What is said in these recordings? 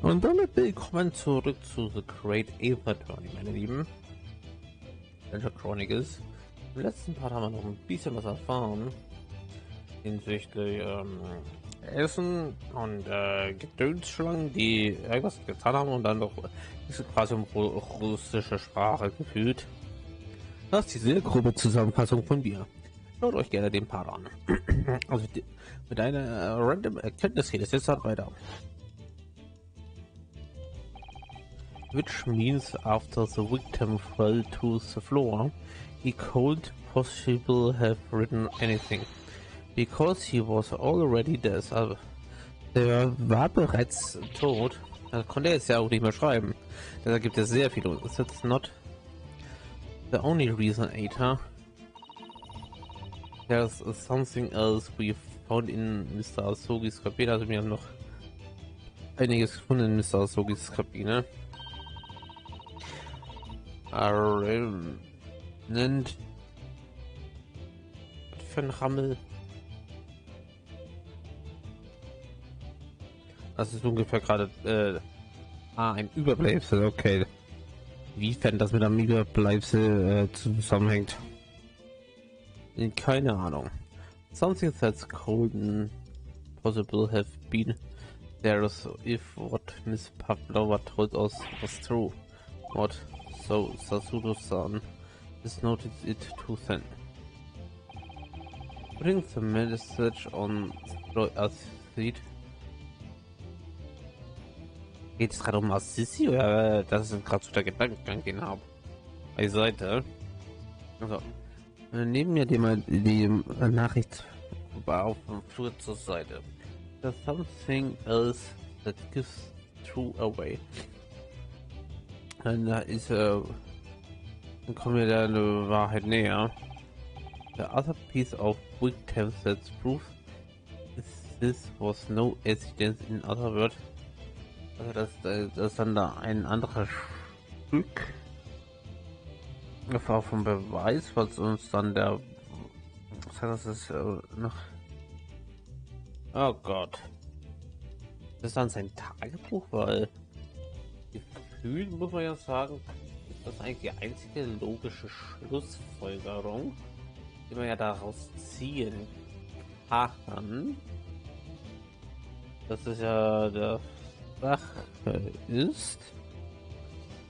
Und damit willkommen zurück zu The Great Journey, meine Lieben. Chronicles. Im letzten Part haben wir noch ein bisschen was erfahren hinsichtlich Essen und Gedönsschlangen, die irgendwas getan haben und dann noch quasi um russische Sprache gefühlt. Das ist die sehr grobe Zusammenfassung von mir. Schaut euch gerne den Part an. Also mit einer random Erkenntnis geht es jetzt halt weiter. Which means after the victim fell to the floor, he could possibly have written anything, because he was already dead. Also, der war bereits tot. Da konnte er jetzt ja auch nicht mehr schreiben. Da gibt es sehr viele. That's not the only reason, Ada. There's something else we found in Mr. Asogis Kabine. Also wir haben noch einiges gefunden in Mr. Asogis Kabine. Nennt für ein Rammel. Das ist ungefähr gerade ein Überbleibsel, okay. Wiefern das mit einem Überbleibsel zusammenhängt. Keine Ahnung. Something that's cold and possible have been there if what Miss Pavlova told us was true. What? So Sasudo-san is noted it too thin. Putting the message on Acid. Geht es gerade um Assisi oder das ist gerade so der Gedankengang, den habe? Bei Seite. Also, neben mir die Nachricht auf dem Flur zur Seite. There's something else that gives true away. Und da ist dann kommen wir da eine Wahrheit näher. The other piece of victims that's proof this was no accident, in other words. Also das dann da ein anderes Stück vom Beweis, was uns dann der das ist noch, oh Gott, das ist dann sein Tagebuch, weil gefühlt muss man ja sagen, das ist eigentlich die einzige logische Schlussfolgerung, die man ja daraus ziehen kann. Das ist ja der Sache ist,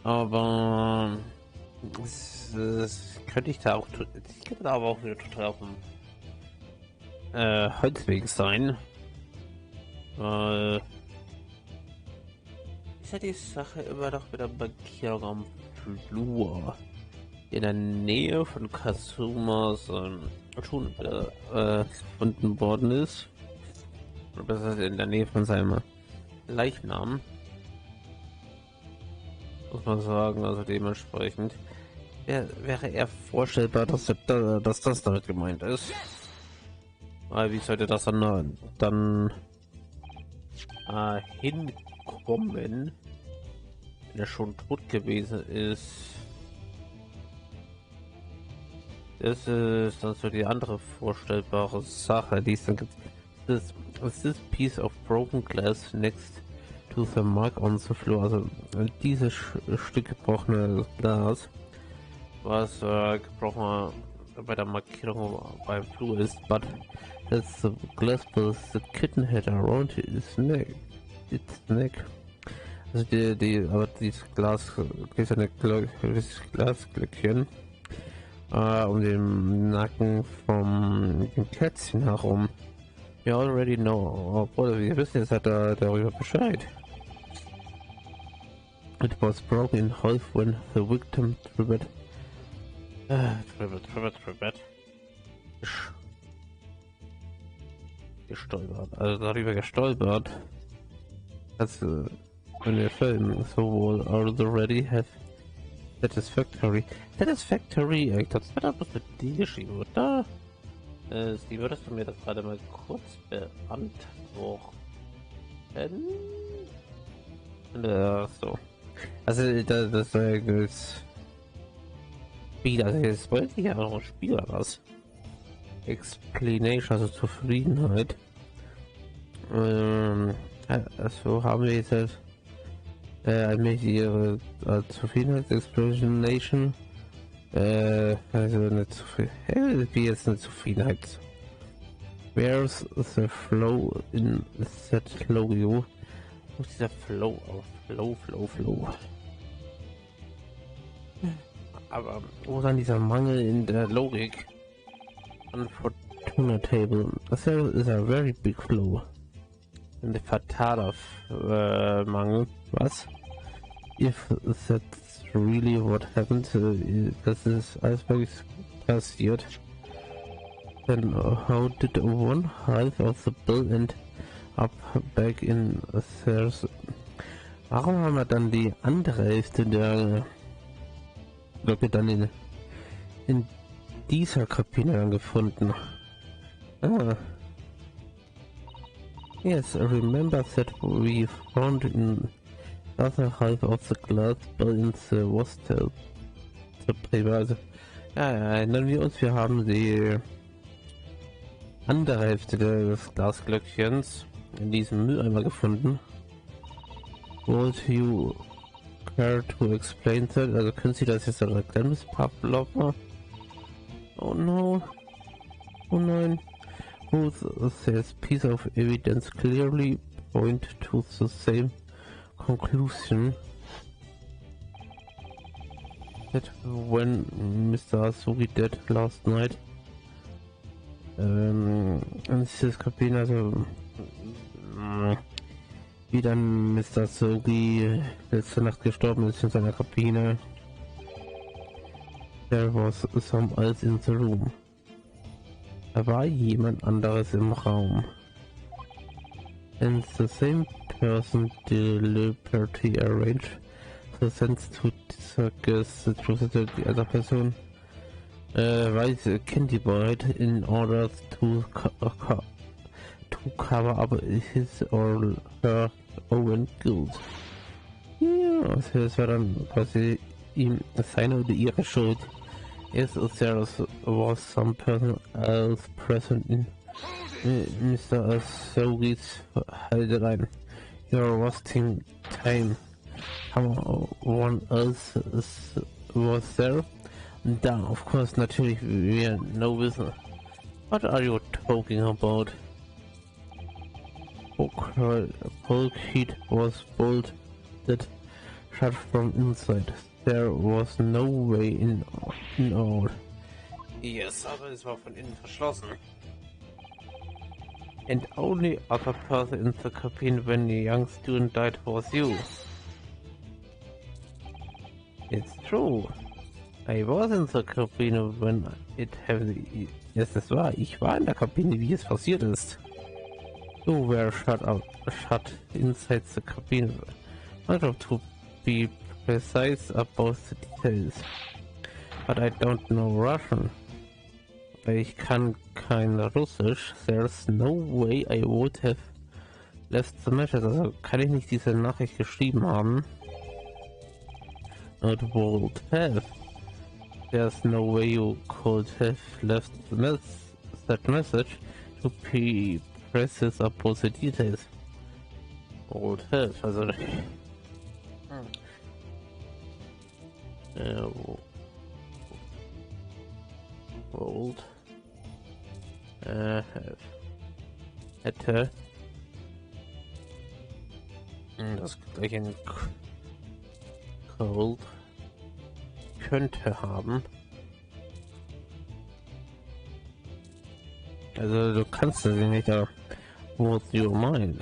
aber das könnte ich da auch, ich könnte da aber auch wieder total auf dem Holzweg sein, weil ist ja die Sache immer noch mit der Markierung am Flur in der Nähe von Kasumas schon gefunden worden ist, oder besser in der Nähe von seinem Leichnam, muss man sagen. Also dementsprechend wäre eher vorstellbar, dass das damit gemeint ist, weil wie sollte das dann hinkommen, wenn er schon tot gewesen ist? Das ist dann so die andere vorstellbare Sache, die es dann gibt. This piece of broken glass next to the mark on the floor, also dieses Stück gebrochenes Glas, was gebrochen bei der Markierung beim Flur ist, but that's the glass piece the kitten had around its neck. Also aber dieses Glasglöckchen um den Nacken vom Kätzchen herum. We already know, obwohl wir wissen jetzt darüber Bescheid. It was broken in half when the victim tripped. Gestolpert. Also darüber gestolpert. Das wenn wir filmen, sowohl already have satisfactory. Ich glaube, das wird mit D geschrieben, oder? Wie würdest du mir das gerade mal kurz beantworten? So. Also das Spiel, also jetzt wollte ich ja noch ein Spiel oder was? Explanation, also Zufriedenheit. Also haben wir jetzt ihre Zufriedenheitsexplanation. Also eine wie jetzt eine Zufriedenheit. Where's the flow in that logo? Wo ist dieser Flow auf? Flow. Aber wo ist dann dieser Mangel in der Logik? On Fortuna Table. There is a very big flow. Ein fataler Mangel. Was? If that's really what happened, das ist alles wirklich passiert. Then how did one half of the bill end up back in theirs? Warum haben wir dann die andere Hälfte der Glocke dann in dieser Kabine dann gefunden? Ah. Yes, I remember that we found in the other half of the glass bell in the hostel. Also, ja, erinnern wir uns, wir haben die andere Hälfte des Glasglöckchens in diesem Mülleimer gefunden. Would you care to explain that? Also können Sie das jetzt erklären, Miss Pavlova? Oh no. Oh nein. This piece of evidence clearly point to the same conclusion. That when Mr. Asugi died last night, dieses Kabine, also wie dann Mr. Sogi letzte Nacht gestorben ist in seiner Kabine. There was some else in the room. Da war jemand anderes im Raum. And the same person deliberately arranged the sense to disguise the truth. Die andere Person weiß Candy Boy in order to cover up his or her own guilt. Ja, also das war dann quasi ihm seine oder ihre Schuld. Yes, there was some person else present in Mr. Asogi's Haldereien. You're wasting time. Someone else was there? Da, of course, natürlich, wir no wissen. What are you talking about? Bulkhead was bolted shut from inside. There was no way in out. Yes, aber es war von innen verschlossen. And only other person in the cabin when the young student died was you. It's true. I was in the cabin when it happened. Yes, das war. Ich war in der Kabine, wie es passiert ist. You were shut inside the cabin. I have to be precise about the details. But I don't know Russian. Ich kann kein Russisch. There's no way I would have left the message. Also kann ich nicht diese Nachricht geschrieben haben. Not would have. There's no way you could have left that message to be precise about the details. Would have. Also would hätte das gleiche in cold könnte haben. Also du kannst es nicht, aber would you mind?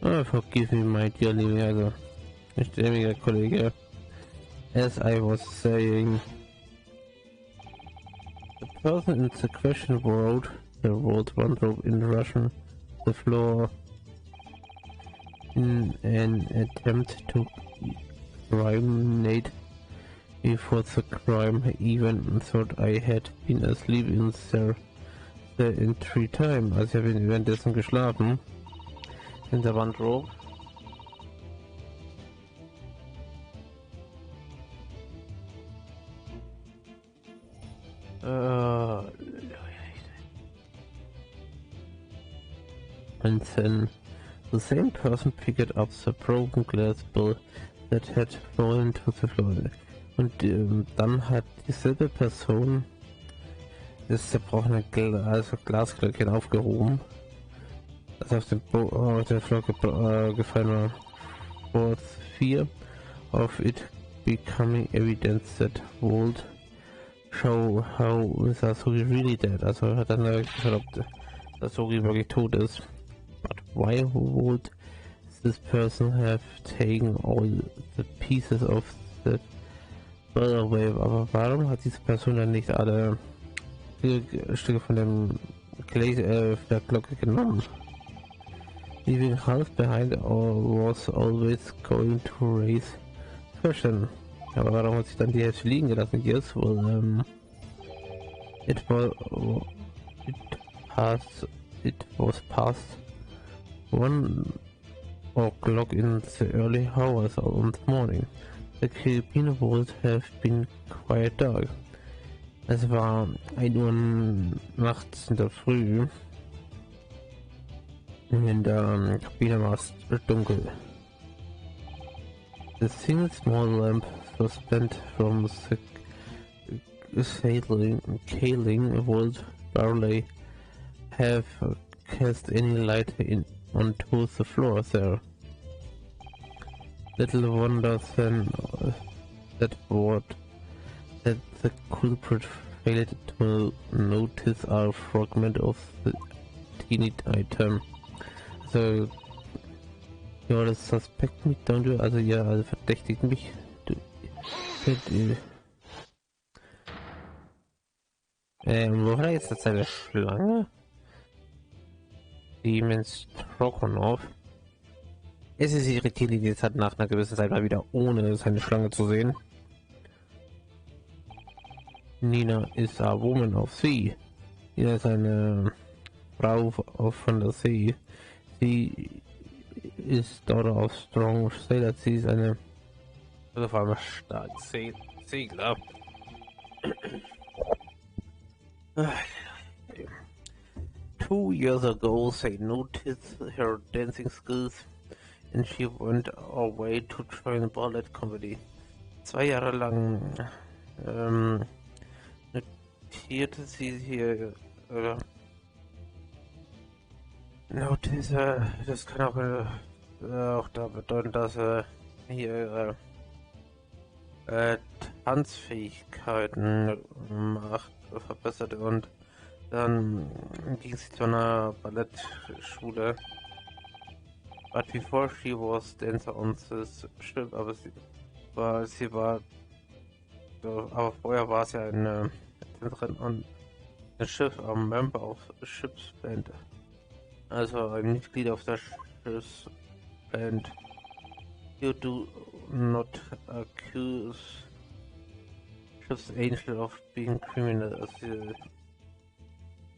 Forgive me, my dear Living, also stämmiger Kollege. As I was saying, the person in the question wrote the word wardrobe in Russian, the floor, in an attempt to criminate me for the crime. Even thought I had been asleep in the entry time. Also ich habe währenddessen geschlafen in der Wardrobe. And then The same person picked up the broken glass bowl that had fallen to the floor. Und dann hat dieselbe Person das zerbrochene Glasglöckchen aufgehoben, das auf den Floor gefallen war. For fear of it becoming evidence that would show how Sasori really dead. Also hat dann geschaut, ob Sasori wirklich tot ist. But why would this person have taken all the pieces of the bell away? Aber warum hat diese Person dann nicht alle Stücke von dem der Glocke genommen? Leaving half behind was always going to raise question. Aber warum hat sich dann die Hälfte liegen gelassen? Yes, well, it was past 1 o'clock in the early hours of the morning. The cabin would have been quite dark. Es war 1 Uhr nachts in der Früh. In der Kabine war es dunkel. The single small lamp suspended from the ceiling would barely have cast any light onto the floor there. Little wonder then that the culprit failed to notice a fragment of the teeny item. Also, ja, das suspect mich, don't you? Also, ja, also verdächtigt mich. Wo war jetzt seine Schlange? Demons Trokonov. Es ist irritierend, jetzt hat nach einer gewissen Zeit mal wieder ohne seine Schlange zu sehen. Nina is a woman of sea. Nina ist eine Frau von der See. Sie ist daughter of strong sailor. Sie ist eine vor allem starke Segler. 2 years ago, they noticed her dancing skills and she went away to join a ballet company. 2 Jahre lang notierte sie hier das kann auch da bedeuten, dass hier Tanzfähigkeiten verbesserte und dann ging sie zu einer Ballettschule. But before she was dancer on this ship, aber vorher war sie eine Tänzerin on a ship, a member of a ship's band. Also ein Mitglied auf der Schiffsband. You do not accuse Ship's Angel of being criminal.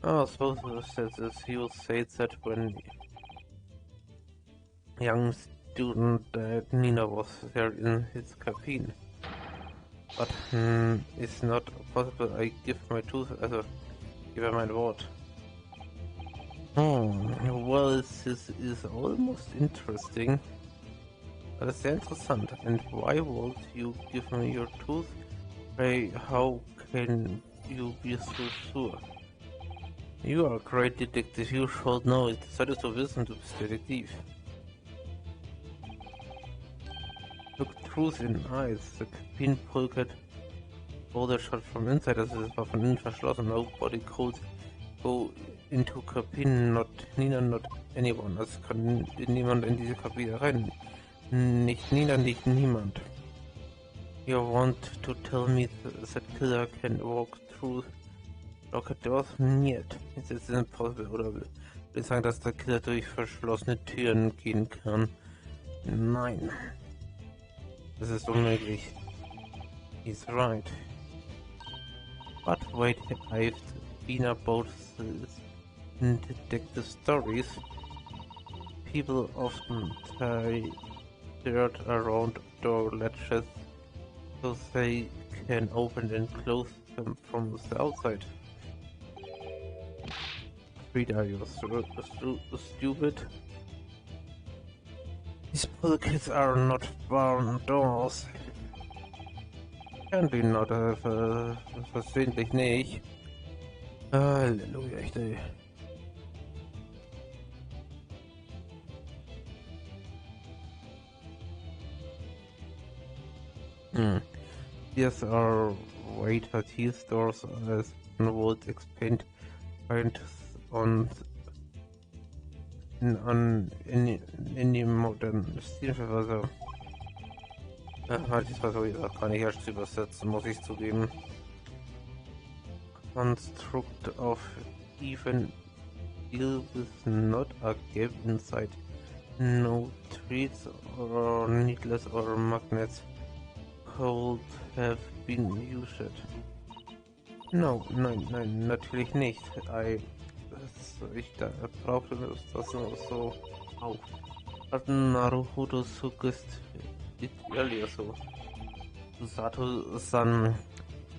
I suppose that you say that when young student Nina was there in his cabin. But it's not possible. I give my tooth, also give my word. Well, this is almost interesting. Das ist sehr interessant. And why would you give me your tooth? Hey, how can you be so sure? You are a great detective, you should know it. Solltest du wissen, du bist Detektiv. Look truth in eyes. The cabin pocket border shot from inside. Also es war von innen verschlossen. Nobody could go into cabin, not Nina, not anyone. Also kann niemand in diese Kabine rein. Nicht Nina, nicht niemand. You want to tell me that killer can walk through locked doors? Niet. It's impossible. Oder will ich sagen, dass der Killer durch verschlossene Türen gehen kann? Nein. Das ist unmöglich. He's right. But wait, I've been about this in detective stories. People often tie dirt around door latches so they can open and close them from the outside. Read, are you stupid? These pockets are not barn doors. Can be not, versehentlich nicht. Halleluja, echt, ey. Yes, are waiter tea stores as would expand point on any modern Stilverse. Das war so gar nicht erst zu übersetzen, muss ich zugeben. Construct of even deal with not a gap inside. No treats or needless or magnets could have been used. No, nein, natürlich nicht. Ich brauchte das nur so auf. Hat Naruhodo suggest it earlier so. Sato-san,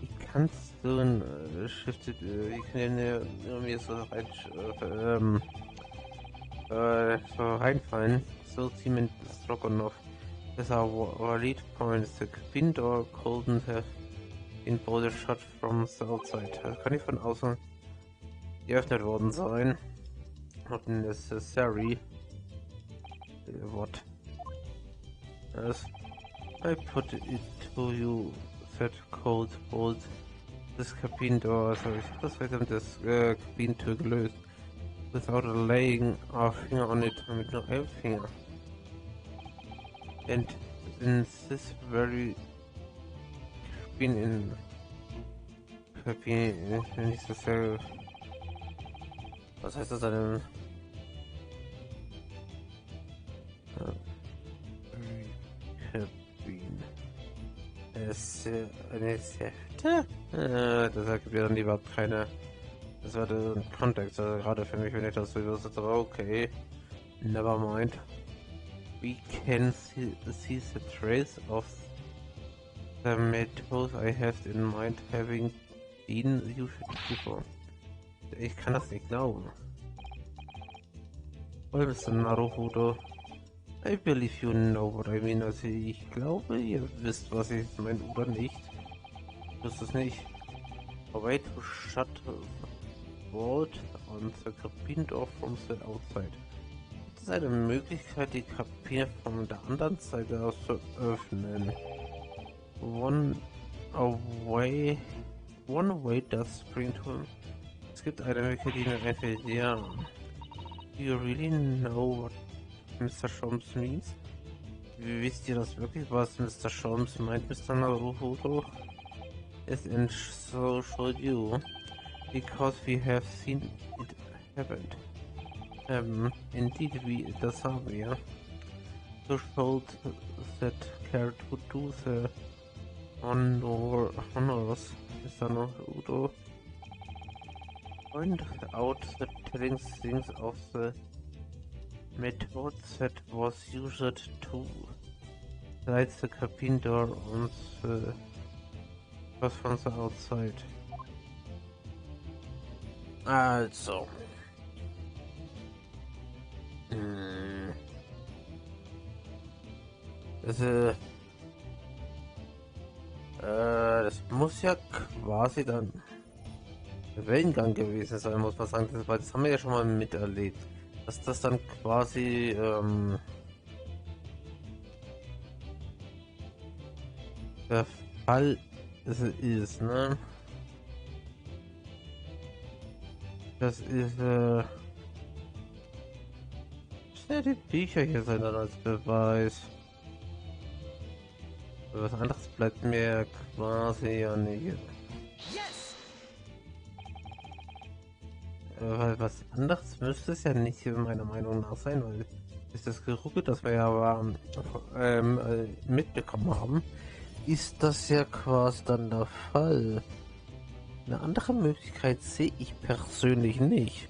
wie kannst du ein Shifted, wie kann mir so so reinfallen? So Cement Stroganoff. As our lead points, the pin door couldn't have been both shut from the outside. Kann nicht von außen geöffnet worden sein. Not necessary. What? As I put it to you, said Cold Bolt. This cabin door, also ich habe das weiter das Kabinentür gelöst. Without laying a finger on it, mit nur einem Finger. And in this very cabin wenn ich das ja. Was heißt das denn? Cabin. Es eine Säfte? Das ergibt ja dann überhaupt keine. Das war der Kontext, also gerade für mich, wenn ich das so übersetze, aber okay. Never mind. We can see the trace of the metals I have in mind having been used before. Ich kann das nicht glauben. Well, Mr. Naruhodo, I believe you know what I mean. Also ich glaube, ihr wisst, was ich meine, oder nicht? Ich wüsste es nicht. A way to shut the vault on the cabin door from the outside. Gibt es eine Möglichkeit, die Kabine von der anderen Seite aus zu öffnen? One way does spring to. Es gibt eine Möglichkeit, die mir einfällt. Ja. Do you really know what Mr. Sholmes means? Wisst ihr das wirklich, was Mr. Sholmes meint, Mr. Naruhodo? Yes, and so should you. Because we have seen it happened. Indeed, das haben wir. So should that care to do the honors, Mr. Naruhodo. Point out the telling things of the method that was used to slide the cabin door on the was from the outside. Also. Das muss ja quasi dann der Wellengang gewesen sein, muss man sagen, weil das haben wir ja schon mal miterlebt. Dass das dann quasi der Fall ist, ne? Das ist, ja, die Bücher hier sind dann als Beweis. Was anderes bleibt mir quasi ja nicht. Weil was anderes müsste es ja nicht meiner Meinung nach sein, weil ist das Gerüge, das wir ja aber, mitbekommen haben, ist das ja quasi dann der Fall. Eine andere Möglichkeit sehe ich persönlich nicht.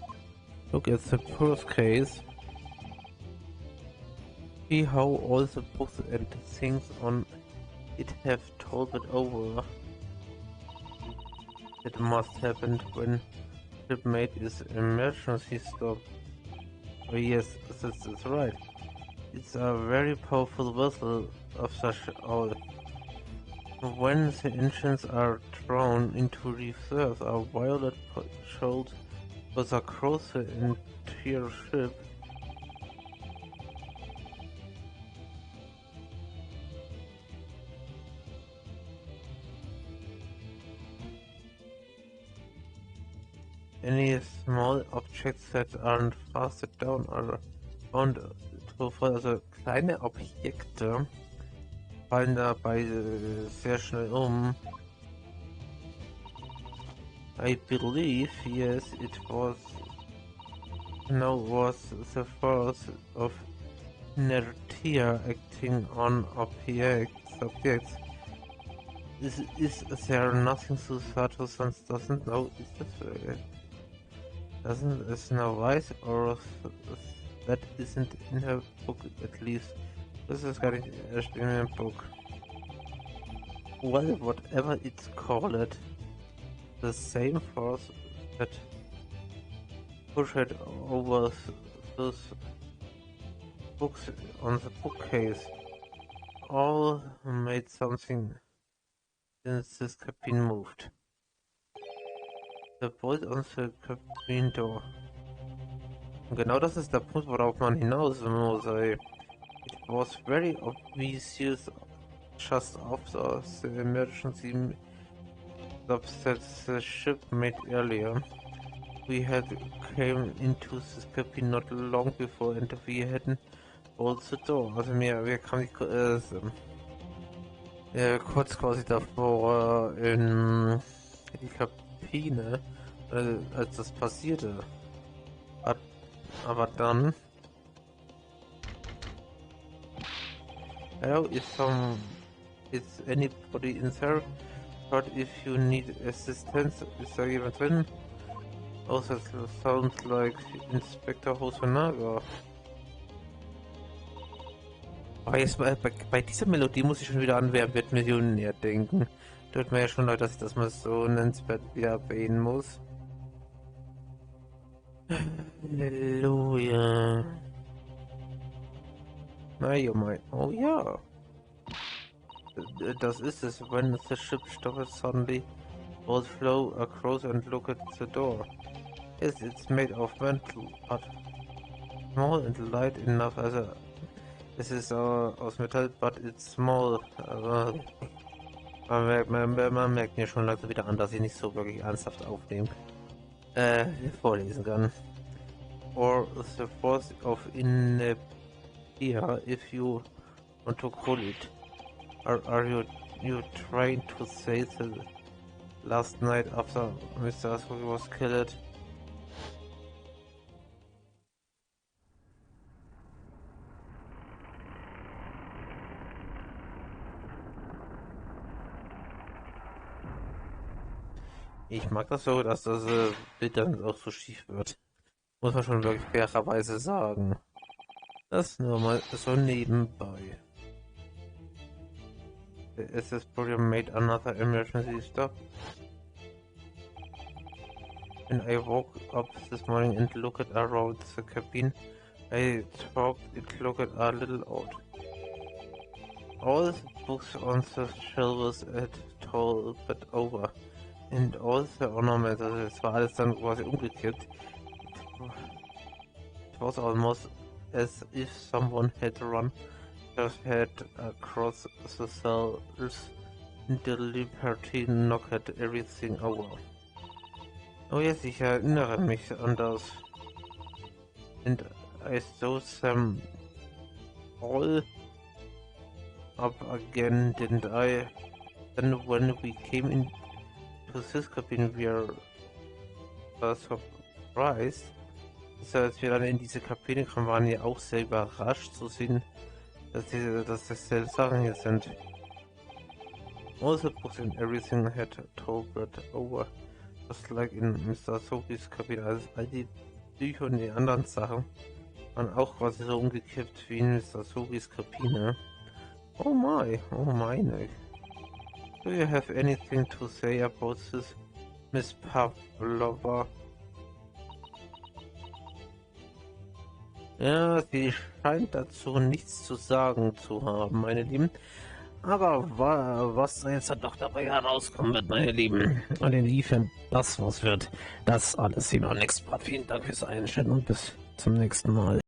Look at the first case. See how all the books and things on it have told it over. It must happen when shipmate is emergency stop. Oh yes, that's right. It's a very powerful vessel of such oil. When the engines are thrown into reverse, a violet shows goes across the entire ship. Any small objects that aren't fastened down are found to fall. Also kleine Objekte fallen dabei sehr schnell I believe, yes, it was the force of inertia acting on objects. Is there nothing to Sato-sans doesn't know? Is that doesn't Snow White, or that isn't in her book at least? Das ist gar nicht erst in dem Book. Well, whatever it's called, the same force that pushed over those books on the bookcase all made something since this cabin moved. The bolt on the cabin door. Und genau das ist der Punkt, worauf man hinaus muss. It was very obvious just after the emergency stops that the ship made earlier. We had came into this cabin not long before and we hadn't bolted the door. Also wir kamen kurz quasi davor in die Kabine, als das passierte. Aber dann... Hello, is anybody in there? But if you need assistance, is da jemand drin? Oh, that sounds like Inspector Hosonaga. Aber jetzt bei dieser Melodie muss ich schon wieder an Wer wird Millionär denken. Tut mir ja schon leid, dass ich das mal so nennenswert wieder erwähnen muss. Halleluja. Na, oh ja. Das ist es. When the ship stops suddenly, both flow across and look at the door. Yes, it's made of metal, but small and light enough. Also, es ist aus Metall, but it's small. Also, man merkt mir schon langsam wieder an, dass ich nicht so wirklich ernsthaft aufnehmen, vorlesen kann. Or the force of inertia, if you want to call it. Are you trying to say that last night after Mr. Ascoli was killed? Ich mag das so, dass das Bild dann auch so schief wird. Muss man schon wirklich fairerweise sagen. Das nur mal so nebenbei. The SS program made another emergency stop. When I woke up this morning and looked around the cabin, I thought it looked a little odd. All the books on the shelves had topped over, and all the ornaments, also es war alles dann quasi umgekippt. It was almost as if someone had run their head across the cells and deliberately knocked everything over. Oh yes, ich erinnere mich an das. And I saw them all up again, didn't I? Then when we came into this cabin, we were surprised. So, als wir dann in diese Kabine kamen, waren wir auch sehr überrascht zu sehen, dass das Sachen hier sind. All the books and everything had toppled over, just like in Mr. Sogis Kabine. Also all die Bücher und die anderen Sachen waren auch quasi so umgekippt wie in Mr. Sogis Kabine. Oh meine. Do you have anything to say about this, Miss Pavlova? Ja, sie scheint dazu nichts zu sagen zu haben, meine Lieben. Aber was jetzt doch dabei herauskommen wird, meine Lieben, und inwiefern das was wird, das alles hier noch nächstes Mal. Vielen Dank fürs Einschalten und bis zum nächsten Mal.